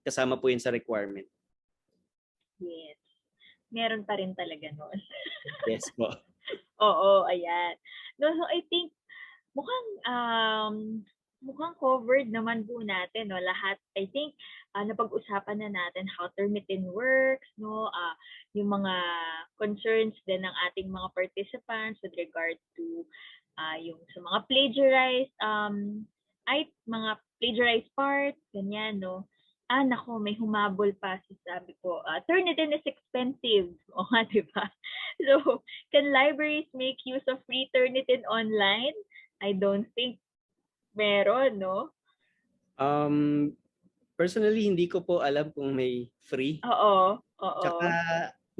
Kasama po yun sa requirement. Yes. Meron pa rin talaga noon. Yes po. Oo, ayan. No, so I think mukhang covered naman po natin, no, lahat. I think napag-usapan na natin how Turnitin works, no, yung mga concerns din ng ating mga participants with regard to yung sa mga plagiarized mga plagiarized parts, ganyan, no. Nako, may humabol pa sabi ko, Turnitin is expensive. O nga, di ba? So, can libraries make use of free Turnitin online? I don't think meron, no? Personally, hindi ko po alam kung may free. Oo. Tsaka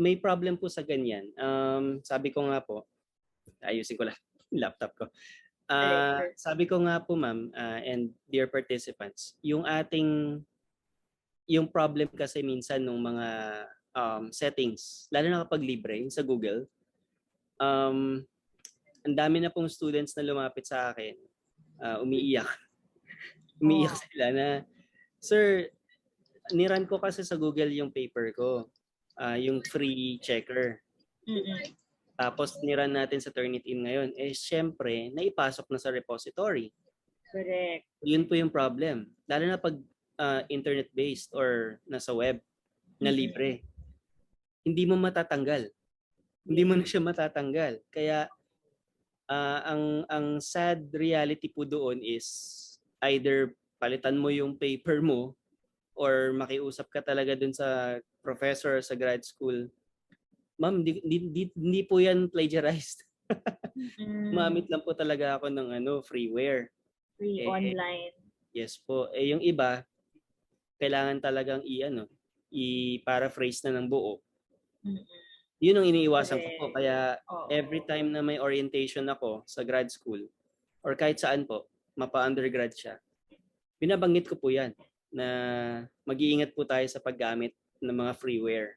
may problem po sa ganyan. Sabi ko nga po, ayusin ko lang yung laptop ko. Sabi ko nga po, ma'am, and dear participants, yung problem kasi minsan ng mga settings, lalo na kapag libre, sa Google, ang dami na pong students na lumapit sa akin, umiiyak. Umiiyak sila na, "Sir, niran ko kasi sa Google yung paper ko, yung free checker. Tapos niran natin sa Turnitin ngayon. Syempre, naipasok na sa repository." Correct. Yun po yung problem. Lalo na pag internet-based or nasa web na libre. Hindi mo matatanggal. Hindi mo na siya matatanggal. Kaya ang sad reality po doon is either palitan mo yung paper mo or makiusap ka talaga dun sa professor sa grad school. "Ma'am, hindi po yan plagiarized." Gumamit lang po talaga ako ng freeware. Free online. Yes po. Yung iba, kailangan talagang i-paraphrase na ng buo. Yun ang iniiwasan ko po. Kaya every time na may orientation ako sa grad school or kahit saan po, mapa-undergrad siya, binabanggit ko po yan na mag-iingat po tayo sa paggamit ng mga freeware.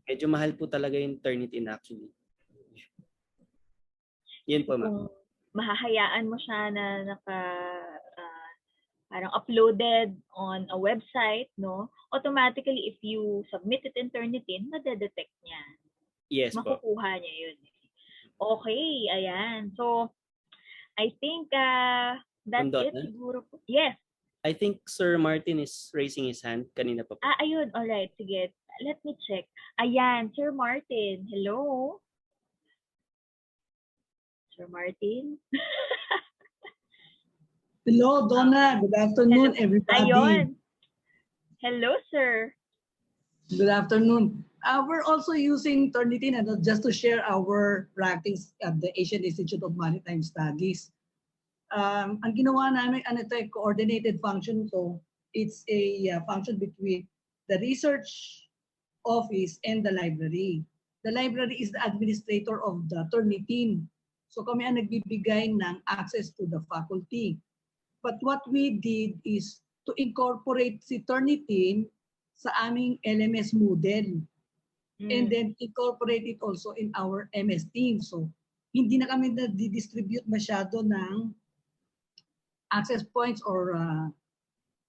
Medyo mahal po talaga yung Turnitin actually. Yun po, ma'am. mahahayaan mo siya na ah, parang uploaded on a website, no? Automatically, if you submit it in Turnitin, madedetect niya. Yes po. Makukuha niya yun. Okay, ayan. So, I think that's Undot it na? siguro po. Yes. I think Sir Martin is raising his hand. Kanina pa po. Ayun. Alright, sige. Let me check. Ayan, Sir Martin. Hello? Sir Martin? Hello, Donna. Good afternoon, Hello. everybody. Ayun. Hello, sir. Good afternoon. We're also using Turnitin just to share our practice at the Asian Institute of Maritime Studies. Ang ginawa namin, ito ay coordinated function. So it's a function between the research office and the library. The library is the administrator of the Turnitin. So kami ang nagbibigay ng access to the faculty. But what we did is to incorporate si Turnitin sa aming LMS Moodle. And then incorporate it also in our MS Teams. So hindi na kami na-distribute masyado ng access points or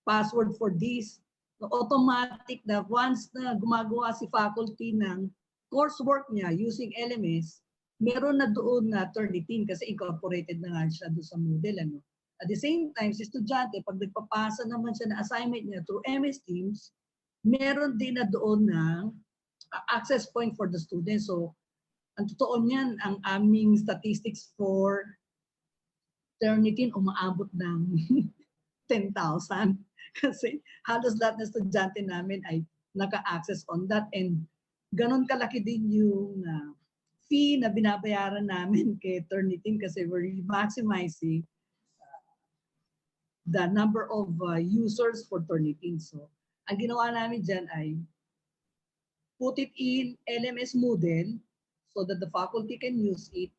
password for this. So automatic na once na gumagawa si faculty ng coursework niya using LMS, meron na doon na Turnitin kasi incorporated na nga siya doon sa Moodle. Ano? At the same time, si estudyante, pag nagpapasa naman siya na assignment niya through MS Teams, meron din na doon ng access point for the students. So, ang totoo niyan, ang aming statistics for Turnitin umaabot ng 10,000. Kasi halos lahat ng estudyante namin ay naka-access on that. And ganon kalaki din yung fee na binabayaran namin kay Turnitin kasi we're maximizing the number of users for Turnitin. So, ang ginawa namin dyan ay put it in LMS Moodle so that the faculty can use it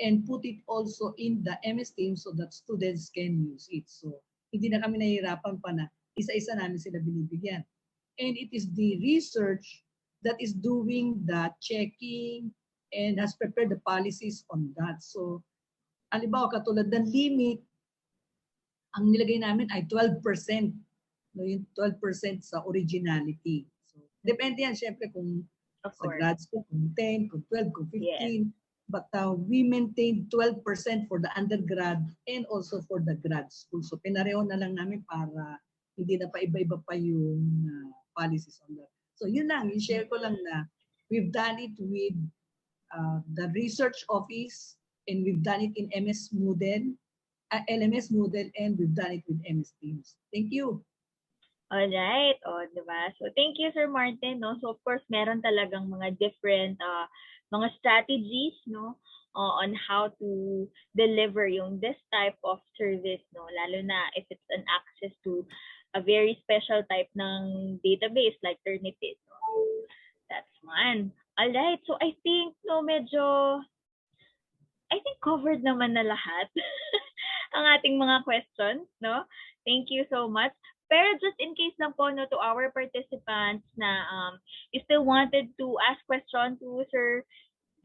and put it also in the MS Teams so that students can use it. So, hindi na kami nahihirapan pa na isa-isa namin sila binibigyan. And it is the research that is doing the checking and has prepared the policies on that. So, halimbawa, katulad ng limit, ang nilagay namin ay 12%. No, yung 12% sa originality. So, depende yan, syempre, kung sa grad school, kung 10, kung 12, kung 15. Yes. But we maintain 12% for the undergrad and also for the grad school. So, pinareho na lang namin para hindi na pa iba-iba pa yung policies on that. So, yun lang. I-share ko lang na we've done it with the research office and we've done it in MS Moodle, LMS Moodle, and we've done it with MS Teams. Thank you. Alright. Diba? So, thank you, Sir Martin. No? So, of course, meron talagang mga different mga strategies, no, on how to deliver yung this type of service, no, lalo na if it's an access to a very special type ng database like Turnitin. No? That's one. Alright. So, I think, no, I think covered naman na lahat ang ating mga questions, no? Thank you so much. Pero just in case lang po, no, to our participants na you still wanted to ask questions to Sir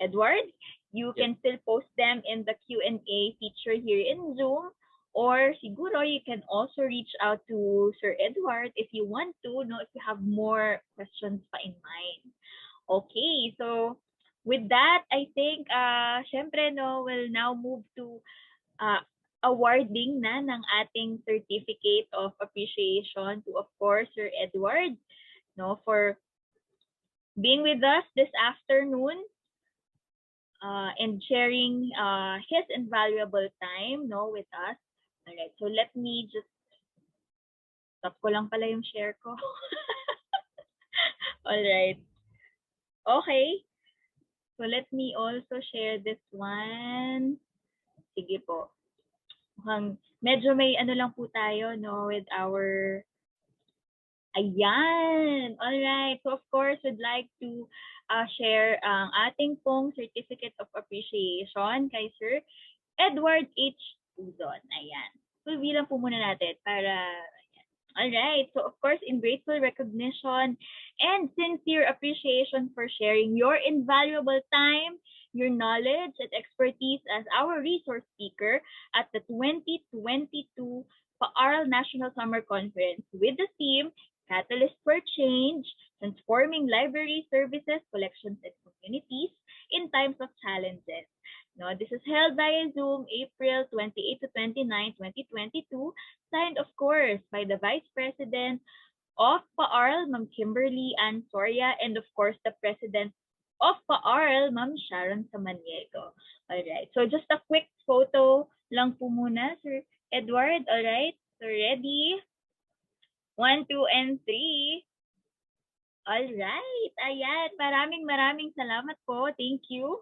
Edward, you can still post them in the Q&A feature here in Zoom, or siguro you can also reach out to Sir Edward if you want to, no, if you have more questions pa in mind. Okay, so with that, I think, syempre, no, we'll now move to awarding na ng ating certificate of appreciation to, of course, Sir Edward, no, for being with us this afternoon and sharing his invaluable time, no, with us. Alright, so let me just stop ko lang pala yung share ko. Alright. Okay. So let me also share this one. Sige po. Medyo may ano lang po tayo, no, with our... Ayan! Alright. So, of course, we'd like to share ang ating pong Certificate of Appreciation kay Sir Edward H. Puzon. Ayan. So, bilang po muna natin para... Alright. So, of course, in grateful recognition and sincere appreciation for sharing your invaluable time, your knowledge and expertise as our resource speaker at the 2022 Paaral National Summer Conference with the theme Catalyst for Change, Transforming Library Services, Collections, and Communities in Times of Challenges. No, this is held via Zoom April 28 to 29, 2022, signed of course by the Vice President of PAARL, Ma'am Kimberly Ann Soria, and of course the President of PAARL, Ma'am Sharon Samaniego. Alright, so just a quick photo lang po muna, Sir Edward. Alright, so ready? 1, 2, and 3. Alright, ayan. Maraming salamat po. Thank you.